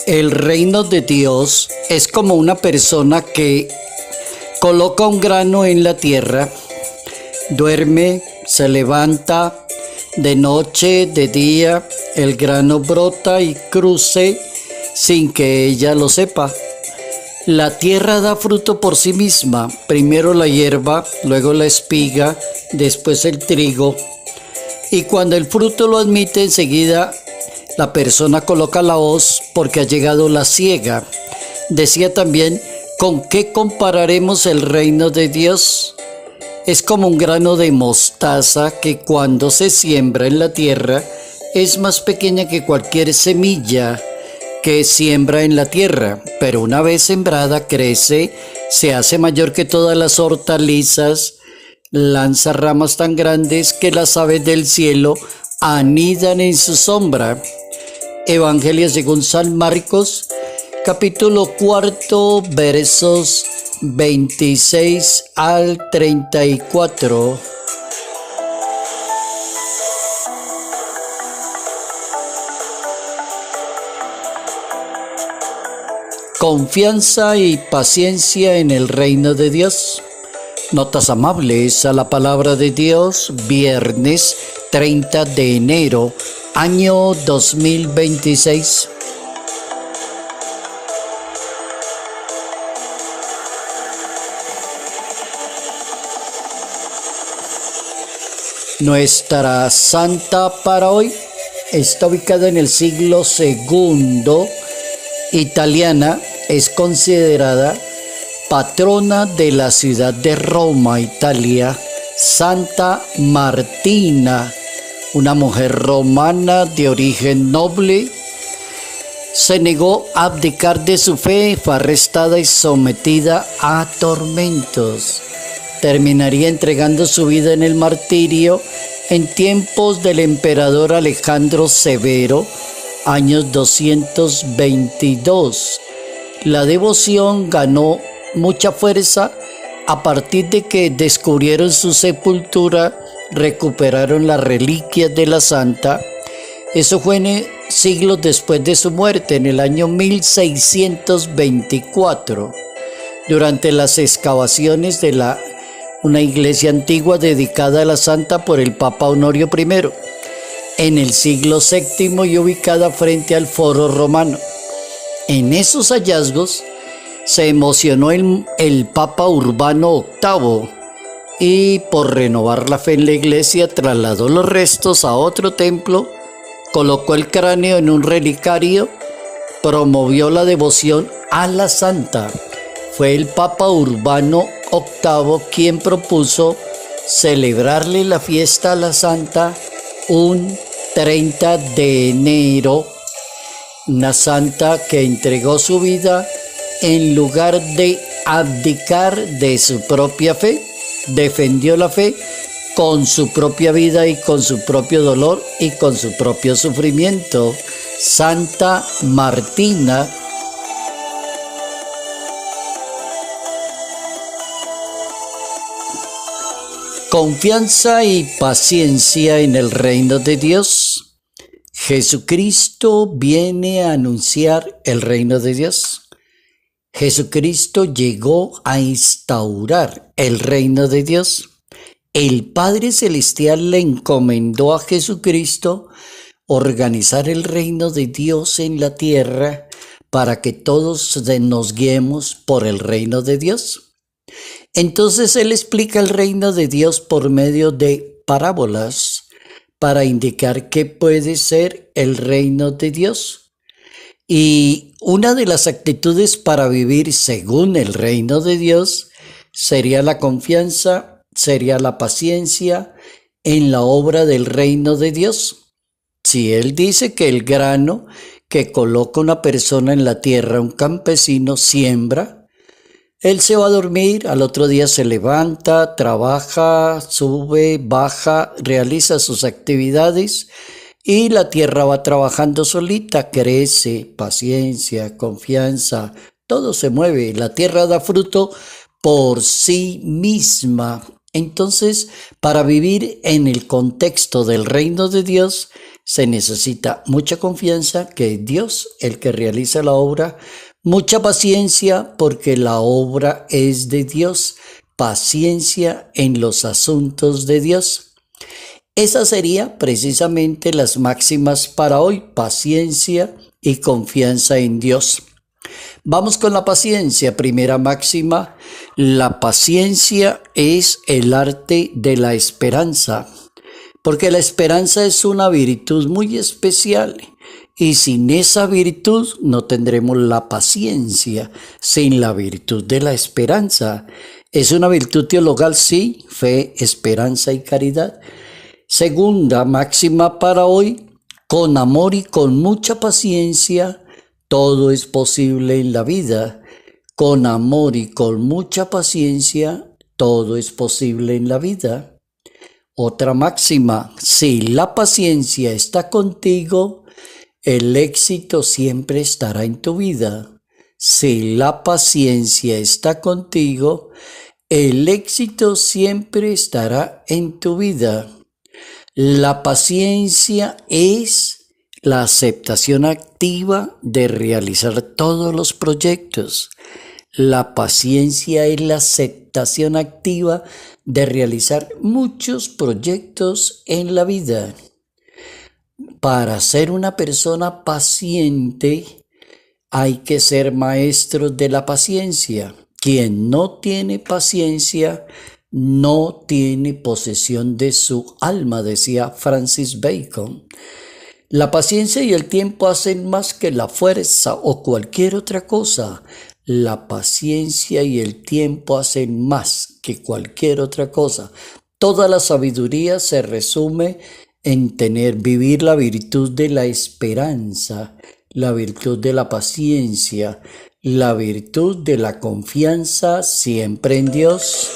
El reino de Dios es como una persona que coloca un grano en la tierra, duerme, se levanta, de noche, de día, el grano brota y crece sin que ella lo sepa. La tierra da fruto por sí misma, primero la hierba, luego la espiga, después el trigo, y cuando el fruto lo admite enseguida la persona coloca la hoz porque ha llegado la siega. Decía también, ¿con qué compararemos el reino de Dios? Es como un grano de mostaza que cuando se siembra en la tierra es más pequeña que cualquier semilla que siembra en la tierra, pero una vez sembrada crece, se hace mayor que todas las hortalizas, lanza ramas tan grandes que las aves del cielo anidan en su sombra. Evangelio según San Marcos, capítulo 4, versos 26 al 34. Confianza y paciencia en el reino de Dios. Notas amables a la palabra de Dios, viernes 30 de enero, año 2026. Nuestra santa para hoy está ubicada en el siglo II, italiana, es considerada patrona de la ciudad de Roma, Italia, Santa Martina, una mujer romana de origen noble. Se negó a abdicar de su fe, fue arrestada y sometida a tormentos. Terminaría entregando su vida en el martirio en tiempos del emperador Alejandro Severo, años 222. La devoción ganó mucha fuerza a partir de que descubrieron su sepultura, recuperaron las reliquias de la santa. Eso fue siglos después de su muerte, en el año 1624, durante las excavaciones de una iglesia antigua dedicada a la santa por el Papa Honorio I, en el siglo VII y ubicada frente al Foro Romano. En esos hallazgos se emocionó el Papa Urbano VIII y, por renovar la fe en la iglesia, trasladó los restos a otro templo, colocó el cráneo en un relicario, promovió la devoción a la santa. Fue el Papa Urbano VIII quien propuso celebrarle la fiesta a la santa un 30 de enero, una santa que entregó su vida en lugar de abdicar de su propia fe, defendió la fe con su propia vida y con su propio dolor y con su propio sufrimiento. Santa Martina. Confianza y paciencia en el reino de Dios. Jesucristo viene a anunciar el reino de Dios. Jesucristo llegó a instaurar el reino de Dios. El Padre Celestial le encomendó a Jesucristo organizar el reino de Dios en la tierra para que todos nos guiemos por el reino de Dios. Entonces Él explica el reino de Dios por medio de parábolas para indicar qué puede ser el reino de Dios. Y una de las actitudes para vivir según el reino de Dios sería la confianza, sería la paciencia en la obra del reino de Dios. Si Él dice que el grano que coloca una persona en la tierra, un campesino, siembra, él se va a dormir, al otro día se levanta, trabaja, sube, baja, realiza sus actividades y la tierra va trabajando solita, crece, paciencia, confianza, todo se mueve, la tierra da fruto por sí misma. Entonces, para vivir en el contexto del reino de Dios, se necesita mucha confianza que es Dios el que realiza la obra, mucha paciencia porque la obra es de Dios, paciencia en los asuntos de Dios. Esas serían precisamente las máximas para hoy, paciencia y confianza en Dios. Vamos con la paciencia. Primera máxima, la paciencia es el arte de la esperanza, porque la esperanza es una virtud muy especial y sin esa virtud no tendremos la paciencia, sin la virtud de la esperanza. Es una virtud teologal, sí, fe, esperanza y caridad. Segunda máxima para hoy, con amor y con mucha paciencia, todo es posible en la vida. Con amor y con mucha paciencia, todo es posible en la vida. Otra máxima, si la paciencia está contigo, el éxito siempre estará en tu vida. Si la paciencia está contigo, el éxito siempre estará en tu vida. La paciencia es la aceptación activa de realizar todos los proyectos. La paciencia es la aceptación activa de realizar muchos proyectos en la vida. Para ser una persona paciente hay que ser maestro de la paciencia. Quien no tiene paciencia no tiene posesión de su alma, decía Francis Bacon. La paciencia y el tiempo hacen más que la fuerza o cualquier otra cosa. La paciencia y el tiempo hacen más que cualquier otra cosa. Toda la sabiduría se resume en vivir la virtud de la esperanza, la virtud de la paciencia, la virtud de la confianza siempre en Dios.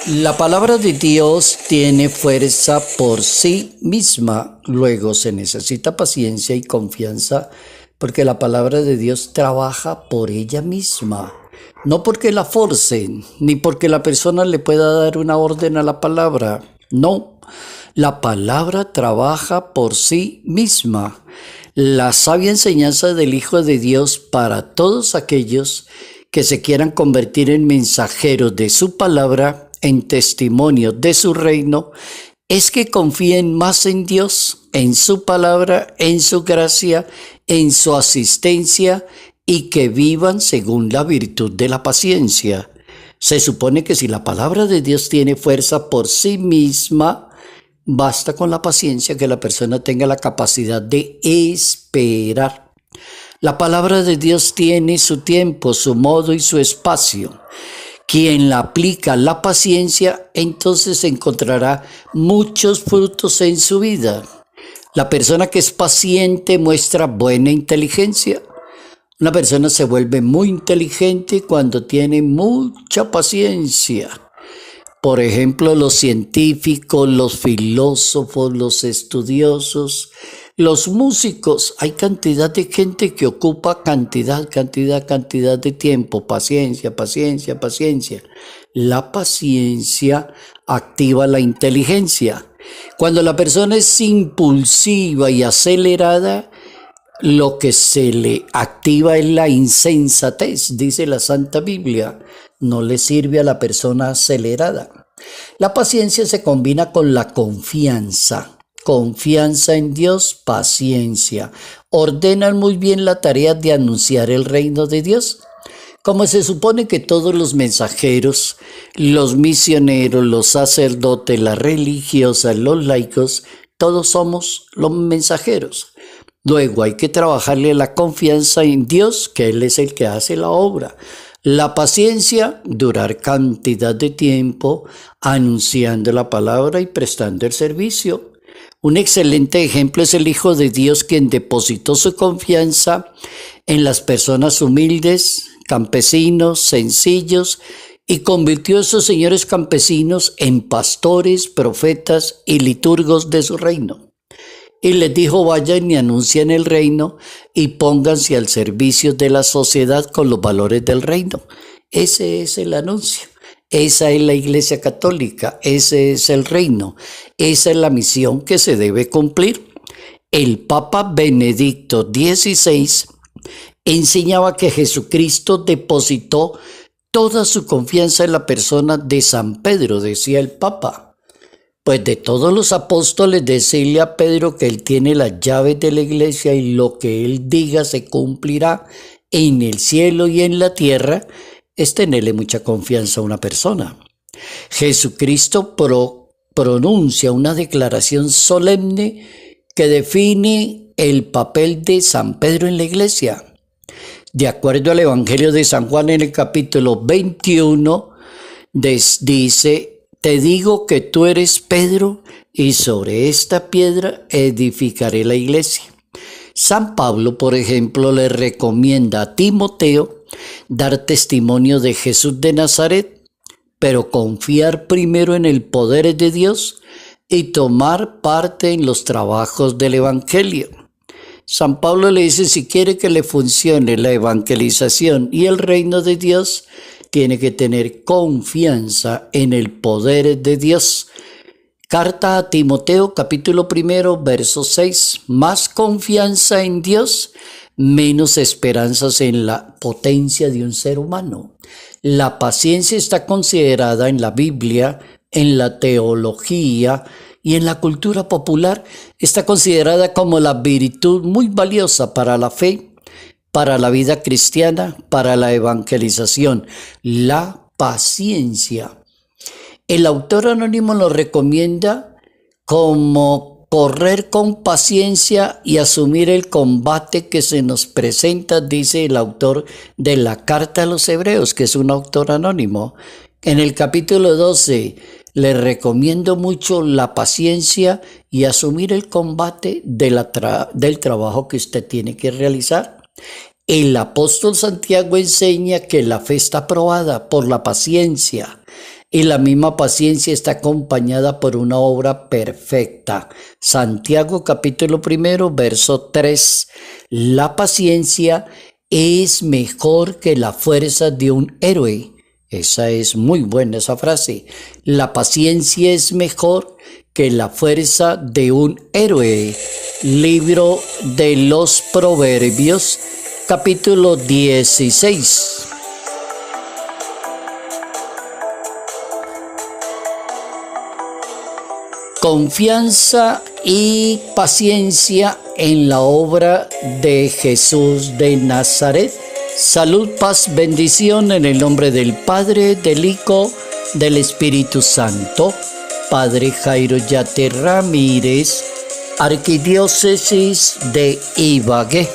La palabra de Dios tiene fuerza por sí misma, luego se necesita paciencia y confianza porque la palabra de Dios trabaja por ella misma, no porque la forcen, ni porque la persona le pueda dar una orden a la palabra, no, la palabra trabaja por sí misma. La sabia enseñanza del Hijo de Dios para todos aquellos que se quieran convertir en mensajeros de su palabra, en testimonio de su reino, es que confíen más en Dios, en su palabra, en su gracia, en su asistencia y que vivan según la virtud de la paciencia. Se supone que si la palabra de Dios tiene fuerza por sí misma, basta con la paciencia que la persona tenga la capacidad de esperar. La palabra de Dios tiene su tiempo, su modo y su espacio. Quien la aplica la paciencia, entonces encontrará muchos frutos en su vida. La persona que es paciente muestra buena inteligencia. Una persona se vuelve muy inteligente cuando tiene mucha paciencia. Por ejemplo, los científicos, los filósofos, los estudiosos, los músicos, hay cantidad de gente que ocupa cantidad de tiempo. Paciencia. La paciencia activa la inteligencia. Cuando la persona es impulsiva y acelerada, lo que se le activa es la insensatez, dice la Santa Biblia. No le sirve a la persona acelerada. La paciencia se combina con la confianza. Confianza en Dios, paciencia. Ordenan muy bien la tarea de anunciar el reino de Dios. Como se supone que todos los mensajeros, los misioneros, los sacerdotes, las religiosas, los laicos, todos somos los mensajeros. Luego hay que trabajarle la confianza en Dios, que Él es el que hace la obra. La paciencia, durar cantidad de tiempo anunciando la palabra y prestando el servicio. Un excelente ejemplo es el Hijo de Dios, quien depositó su confianza en las personas humildes, campesinos, sencillos, y convirtió a esos señores campesinos en pastores, profetas y liturgos de su reino. Y les dijo: vayan y anuncien el reino y pónganse al servicio de la sociedad con los valores del reino. Ese es el anuncio. Esa es la Iglesia Católica. Ese es el reino. Esa es la misión que se debe cumplir. El Papa Benedicto XVI enseñaba que Jesucristo depositó toda su confianza en la persona de San Pedro, decía el Papa. Pues de todos los apóstoles, decirle a Pedro que él tiene las llaves de la iglesia y lo que él diga se cumplirá en el cielo y en la tierra, es tenerle mucha confianza a una persona. Jesucristo pronuncia una declaración solemne que define el papel de San Pedro en la iglesia. De acuerdo al Evangelio de San Juan, en el capítulo 21, dice: te digo que tú eres Pedro, y sobre esta piedra edificaré la iglesia. San Pablo, por ejemplo, le recomienda a Timoteo dar testimonio de Jesús de Nazaret, pero confiar primero en el poder de Dios y tomar parte en los trabajos del Evangelio. San Pablo le dice: si quiere que le funcione la evangelización y el reino de Dios, tiene que tener confianza en el poder de Dios. Carta a Timoteo, capítulo 1, verso 6. Más confianza en Dios, menos esperanzas en la potencia de un ser humano. La paciencia está considerada en la Biblia, en la teología y en la cultura popular. Está considerada como la virtud muy valiosa para la fe, para la vida cristiana, para la evangelización, la paciencia. El autor anónimo lo recomienda como correr con paciencia y asumir el combate que se nos presenta, dice el autor de la Carta a los Hebreos, que es un autor anónimo. En el capítulo 12, le recomiendo mucho la paciencia y asumir el combate del trabajo que usted tiene que realizar. El apóstol Santiago enseña que la fe está probada por la paciencia y la misma paciencia está acompañada por una obra perfecta. Santiago capítulo 1, verso 3. La paciencia es mejor que la fuerza de un héroe. Esa es muy buena esa frase. La paciencia es mejor que la fuerza de un héroe. Libro de los Proverbios, capítulo 16. Confianza y paciencia en la obra de Jesús de Nazaret. Salud, paz, bendición en el nombre del Padre, del Hijo, del Espíritu Santo. Padre Jairo Yate Ramírez, Arquidiócesis de Ibagué.